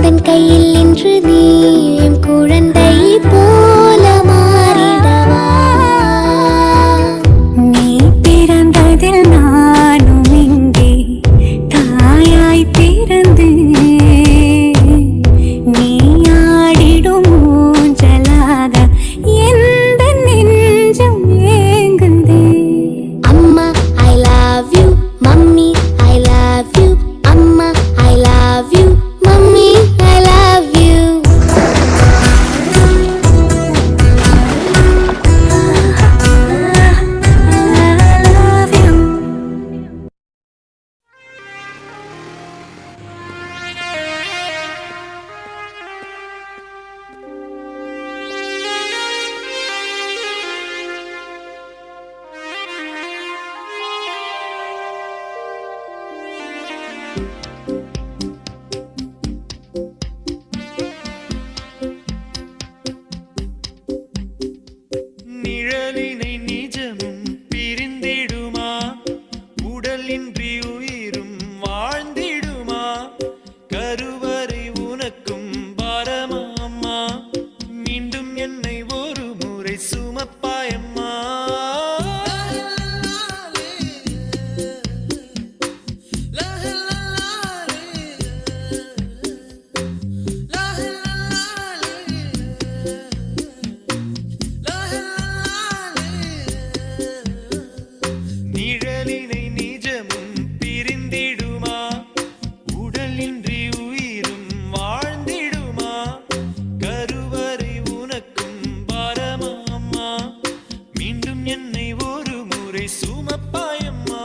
சுமப்பாயம்மா.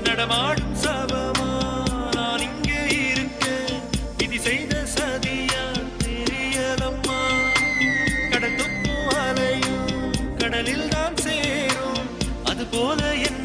நடமாடும் சபமா நான் இங்கே இருக்கேன், விதி செய்த சதியா தெரியலம்மா. கடல் தொப்பும் அலையும் கடலில் தான் சேரும், அது போல என்ன